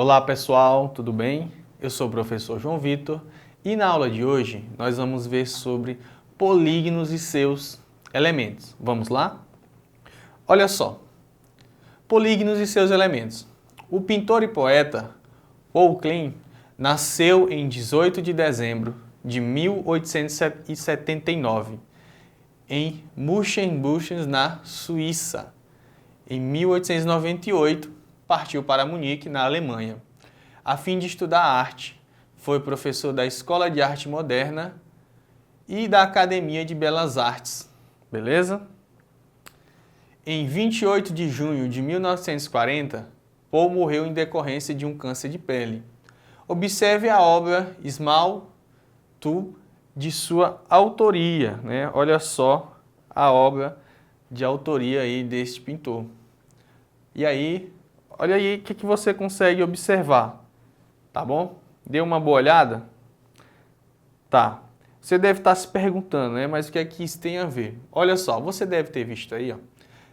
Olá pessoal, tudo bem? Eu sou o professor João Vitor e na aula de hoje nós vamos ver sobre polígonos e seus elementos. Vamos lá? Olha só, polígonos e seus elementos. O pintor e poeta Paul Klee nasceu em 18 de dezembro de 1879 em Münchenbuchsee, na Suíça. Em 1898, partiu para Munique, na Alemanha, a fim de estudar arte. Foi professor da Escola de Arte Moderna e da Academia de Belas Artes. Beleza? Em 28 de junho de 1940, Paul morreu em decorrência de um câncer de pele. Observe a obra Small Tu de sua autoria, né? Olha só a obra de autoria aí deste pintor. E aí, olha aí o que você consegue observar, tá bom? Dê uma boa olhada? Tá. Você deve estar se perguntando, né? Mas o que é que isso tem a ver? Olha só, você deve ter visto aí, ó.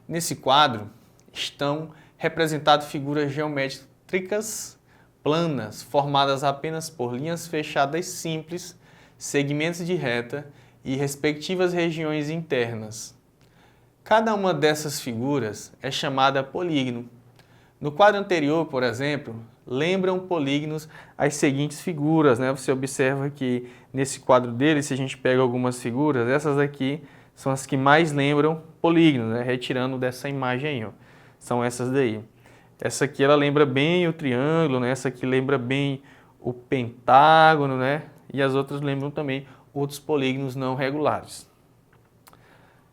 Nesse quadro estão representadas figuras geométricas planas, formadas apenas por linhas fechadas simples, segmentos de reta e respectivas regiões internas. Cada uma dessas figuras é chamada polígono. No quadro anterior, por exemplo, lembram polígonos as seguintes figuras, né? Você observa que nesse quadro dele, se a gente pega algumas figuras, essas aqui são as que mais lembram polígonos, né? Retirando dessa imagem aí, ó. São essas daí. Essa aqui ela lembra bem o triângulo, né? Essa aqui lembra bem o pentágono, né? E as outras lembram também outros polígonos não regulares.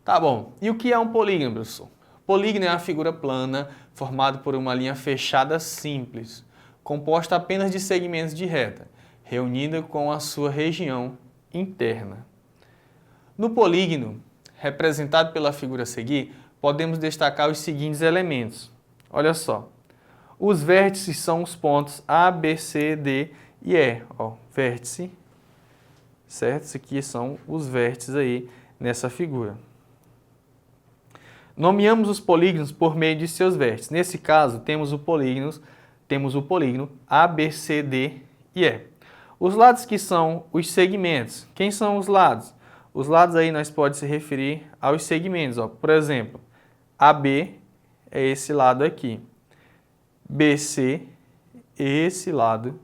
Tá bom. E o que é um polígono, professor? Polígono é uma figura plana formada por uma linha fechada simples, composta apenas de segmentos de reta, reunida com a sua região interna. No polígono, representado pela figura a seguir, podemos destacar os seguintes elementos. Olha só. Os vértices são os pontos A, B, C, D e E. Ó, vértice, certo? Isso aqui são os vértices aí nessa figura. Nomeamos os polígonos por meio de seus vértices. Nesse caso, temos o polígono A, B, C, D e E. Os lados que são os segmentos. Quem são os lados? Os lados aí nós podemos se referir aos segmentos. Ó. Por exemplo, AB é esse lado aqui. BC, esse lado.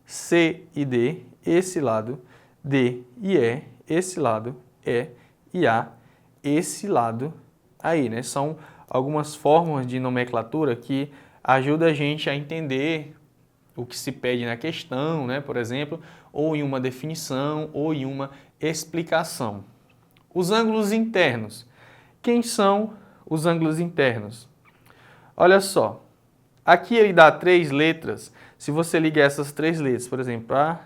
C e D, esse lado. D e E, esse lado. E e A, esse lado. Aí, né? São algumas formas de nomenclatura que ajudam a gente a entender o que se pede na questão, né? Por exemplo, ou em uma definição, ou em uma explicação. Os ângulos internos. Quem são os ângulos internos? Olha só, aqui ele dá 3 letras. Se você ligar essas 3 letras, por exemplo, A,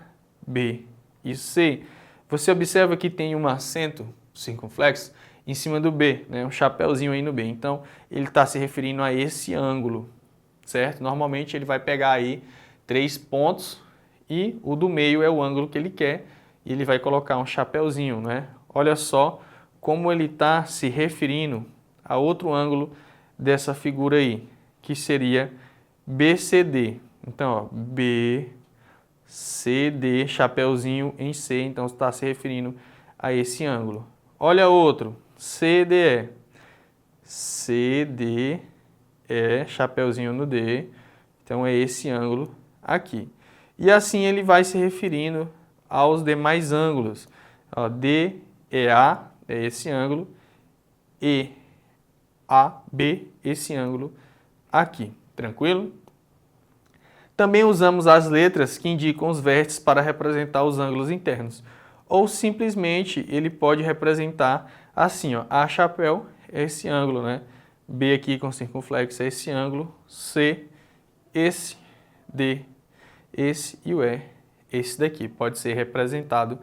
B e C, você observa que tem um acento circunflexo em cima do B, né? Um chapéuzinho aí no B. Então, ele está se referindo a esse ângulo, certo? Normalmente, ele vai pegar aí 3 pontos e o do meio é o ângulo que ele quer e ele vai colocar um chapéuzinho, né? Olha só como ele está se referindo a outro ângulo dessa figura aí, que seria BCD. Então, ó, BCD, chapéuzinho em C, então está se referindo a esse ângulo. Olha outro, CDE. CDE, chapéuzinho no D, então é esse ângulo aqui. E assim ele vai se referindo aos demais ângulos. Ó, DEA é esse ângulo, EAB, esse ângulo aqui. Tranquilo? Também usamos as letras que indicam os vértices para representar os ângulos internos. Ou simplesmente ele pode representar assim, ó, A chapéu é esse ângulo, né? B aqui com circunflexo é esse ângulo, C, esse, D, esse e o E, esse daqui. Pode ser representado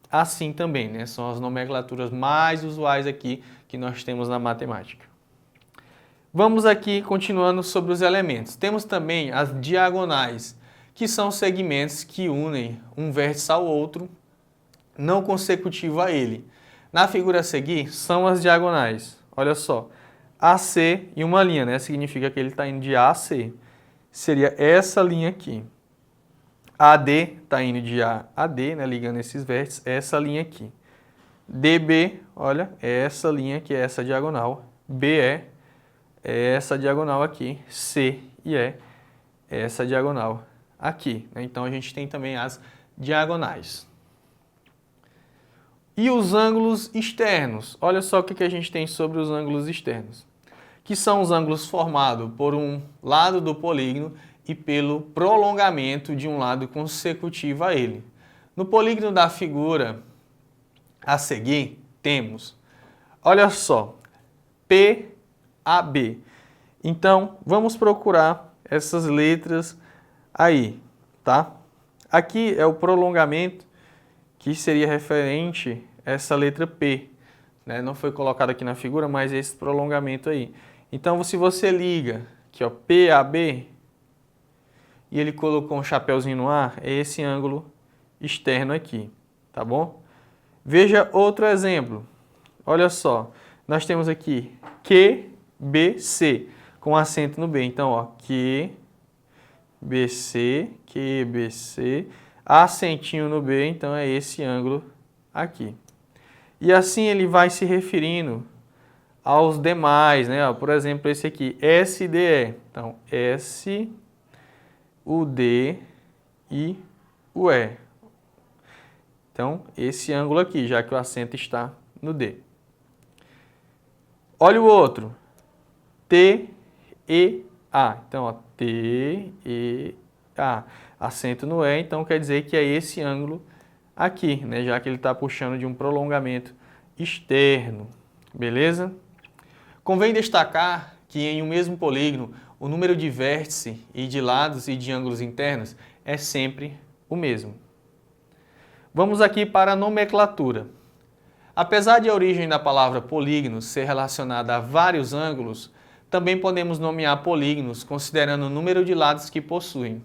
assim também, né? São as nomenclaturas mais usuais aqui que nós temos na matemática. Vamos aqui continuando sobre os elementos. Temos também as diagonais, que são segmentos que unem um vértice ao outro, não consecutivo a ele. Na figura a seguir, são as diagonais. Olha só, AC e uma linha, né? Significa que ele está indo de A a C. seria essa linha aqui. AD está indo de A a D, né, ligando esses vértices, essa linha aqui. DB, olha, é essa linha que é essa diagonal. BE é essa diagonal aqui. CE é essa diagonal aqui, né? Então a gente tem também as diagonais. E os ângulos externos? Olha só o que a gente tem sobre os ângulos externos. Que são os ângulos formados por um lado do polígono e pelo prolongamento de um lado consecutivo a ele. No polígono da figura a seguir, temos, olha só, PAB. Então, vamos procurar essas letras aí, tá? Aqui é o prolongamento que seria referente a essa letra P, né? Não foi colocado aqui na figura, mas esse prolongamento aí. Então, se você liga aqui, ó, PAB, e ele colocou um chapéuzinho no ar, é esse ângulo externo aqui, tá bom? Veja outro exemplo. Olha só, nós temos aqui QBC, com acento no B. Então, ó, QBC, acentinho no B, então é esse ângulo aqui. E assim ele vai se referindo aos demais, né? Por exemplo, esse aqui, SDE. Então, S, o D e o E. Então, esse ângulo aqui, já que o acento está no D. Olha o outro. TEA. Então, ó, TEA. Acento no E, então quer dizer que é esse ângulo aqui, né? Já que ele está puxando de um prolongamento externo. Beleza? Convém destacar que em um mesmo polígono, o número de vértices e de lados e de ângulos internos é sempre o mesmo. Vamos aqui para a nomenclatura. Apesar de a origem da palavra polígono ser relacionada a vários ângulos, também podemos nomear polígonos considerando o número de lados que possuem.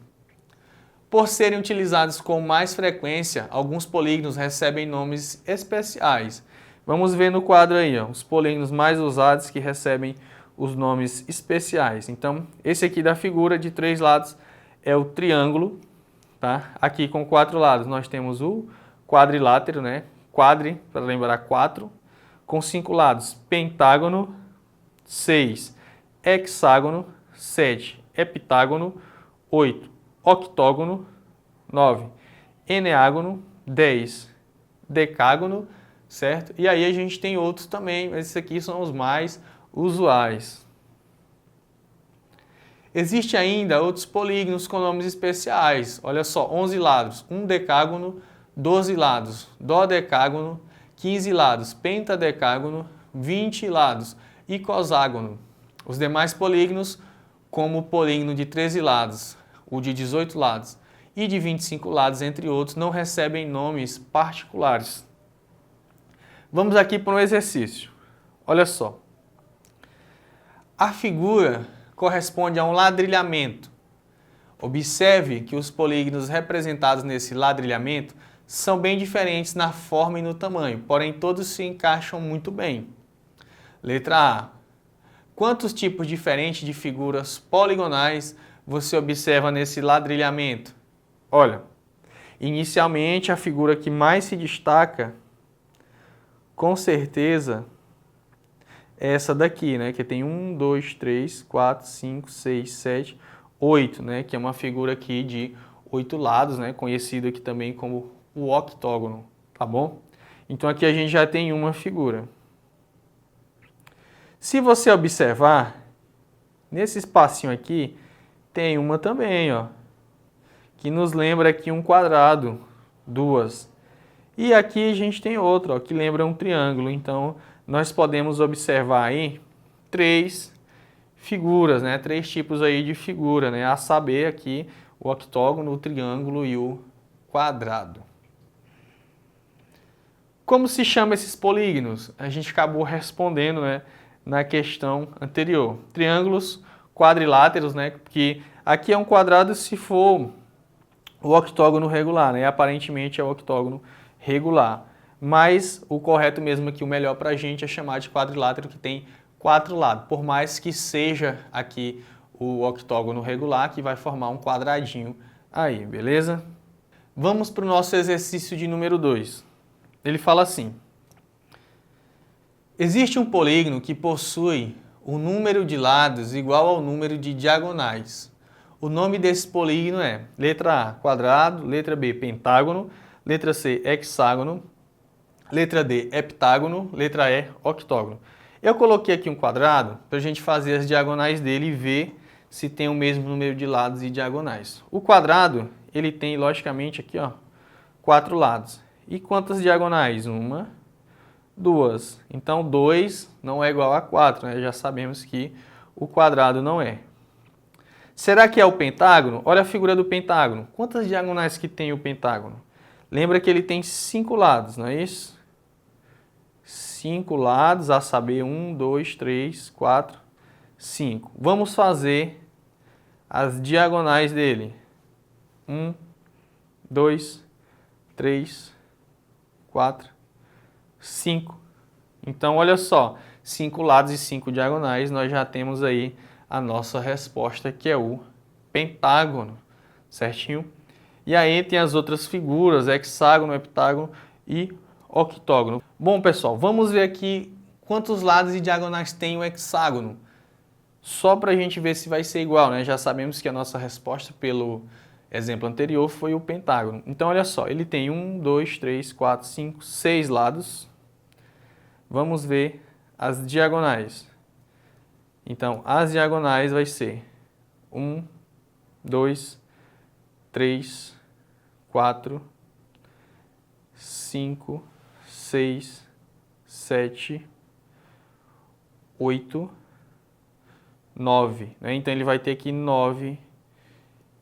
Por serem utilizados com mais frequência, alguns polígonos recebem nomes especiais. Vamos ver no quadro aí, ó, os polígonos mais usados que recebem os nomes especiais. Então, esse aqui da figura de 3 lados é o triângulo, tá? Aqui com 4 lados nós temos o quadrilátero, né? Quadri, para lembrar 4, com 5 lados, pentágono, 6, hexágono, 7, heptágono, 8, octógono, 9, eneágono, 10, decágono, certo? E aí a gente tem outros também, mas esses aqui são os mais usuais. Existe ainda outros polígonos com nomes especiais. Olha só, 11 lados, um decágono, 12 lados, dodecágono, 15 lados, pentadecágono, 20 lados, icoságono. Os demais polígonos, como o polígono de 13 lados, o de 18 lados e de 25 lados, entre outros, não recebem nomes particulares. Vamos aqui para um exercício. Olha só. A figura corresponde a um ladrilhamento. Observe que os polígonos representados nesse ladrilhamento são bem diferentes na forma e no tamanho, porém todos se encaixam muito bem. Letra A. Quantos tipos diferentes de figuras poligonais você observa nesse ladrilhamento? Olha, inicialmente a figura que mais se destaca, com certeza, é essa daqui, né? Que tem 1, 2, 3, 4, 5, 6, 7, 8, né? Que é uma figura aqui de 8 lados, né? Conhecido aqui também como o octógono, tá bom? Então aqui a gente já tem uma figura. Se você observar, nesse espacinho aqui, tem uma também, ó, que nos lembra aqui um quadrado, 2. E aqui a gente tem outra, ó, que lembra um triângulo. Então, nós podemos observar aí 3 figuras, né? 3 tipos aí de figura, né? A saber aqui o octógono, o triângulo e o quadrado. Como se chama esses polígonos? A gente acabou respondendo, né, na questão anterior. Triângulos quadriláteros, né? Porque aqui é um quadrado se for o octógono regular, né? Aparentemente é o octógono regular. Mas o correto mesmo aqui, o melhor para a gente é chamar de quadrilátero, que tem 4 lados. Por mais que seja aqui o octógono regular, que vai formar um quadradinho aí, beleza? Vamos para o nosso exercício de número 2. Ele fala assim: existe um polígono que possui o número de lados igual ao número de diagonais. O nome desse polígono é letra A, quadrado, letra B, pentágono, letra C, hexágono, letra D, heptágono, letra E, octógono. Eu coloquei aqui um quadrado para a gente fazer as diagonais dele e ver se tem o mesmo número de lados e diagonais. O quadrado, ele tem, logicamente, aqui, ó, 4 lados. E quantas diagonais? 1, 2. Então, 2 não é igual a 4, né? Já sabemos que o quadrado não é. Será que é o pentágono? Olha a figura do pentágono. Quantas diagonais que tem o pentágono? Lembra que ele tem 5 lados, não é isso? 5 lados, a saber, 1, 2, 3, 4, 5. Vamos fazer as diagonais dele. 1, 2, 3, 4, 5. Então, olha só, 5 lados e 5 diagonais, nós já temos aí a nossa resposta, que é o pentágono, certinho? E aí tem as outras figuras, hexágono, heptágono e octógono. Bom, pessoal, vamos ver aqui quantos lados e diagonais tem o hexágono. Só para a gente ver se vai ser igual, né? Já sabemos que a nossa resposta pelo exemplo anterior foi o pentágono. Então, olha só, ele tem 1, 2, 3, 4, 5, 6 lados. Vamos ver as diagonais. Então, as diagonais vai ser 1, 2, 3, 4, 5, 6, 7, 8, 9. Né? Então, ele vai ter aqui 9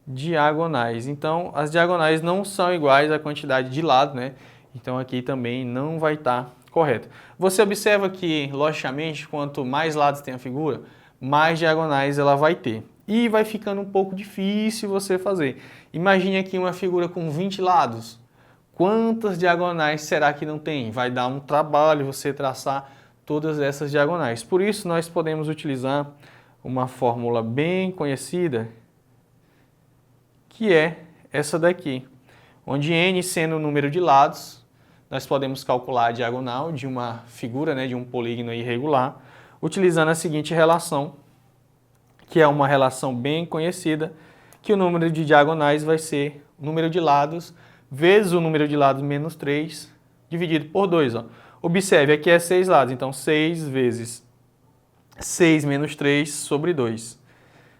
diagonais. Então, as diagonais não são iguais à quantidade de lados, né? Então, aqui também não vai estar correto. Você observa que, logicamente, quanto mais lados tem a figura, mais diagonais ela vai ter. E vai ficando um pouco difícil você fazer. Imagine aqui uma figura com 20 lados. Quantas diagonais será que não tem? Vai dar um trabalho você traçar todas essas diagonais. Por isso, nós podemos utilizar uma fórmula bem conhecida, que é essa daqui, onde n sendo o número de lados, nós podemos calcular a diagonal de uma figura, né, de um polígono irregular, utilizando a seguinte relação, que é uma relação bem conhecida, que o número de diagonais vai ser o número de lados vezes o número de lados menos 3, dividido por 2. Ó. Observe, aqui é 6 lados, então 6 vezes 6 menos 3 sobre 2.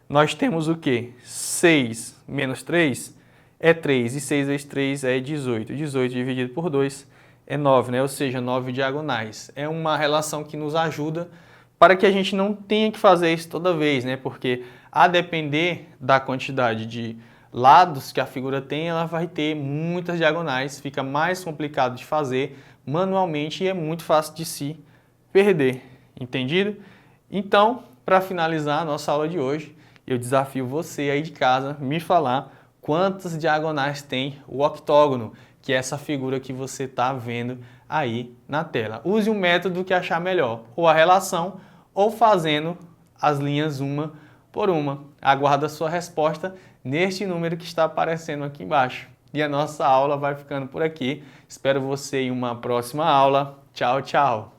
Nós temos o quê? 6 menos 3 é 3, e 6 vezes 3 é 18. 18 dividido por 2 é 9, né? Ou seja, 9 diagonais. É uma relação que nos ajuda para que a gente não tenha que fazer isso toda vez, né? Porque a depender da quantidade de lados que a figura tem, ela vai ter muitas diagonais, fica mais complicado de fazer manualmente e é muito fácil de se perder, entendido? Então, para finalizar a nossa aula de hoje, eu desafio você aí de casa me falar quantas diagonais tem o octógono, que é essa figura que você está vendo aí na tela. Use o método que achar melhor, ou a relação, ou fazendo as linhas uma por uma. Aguardo a sua resposta neste número que está aparecendo aqui embaixo. E a nossa aula vai ficando por aqui. Espero você em uma próxima aula. Tchau, tchau!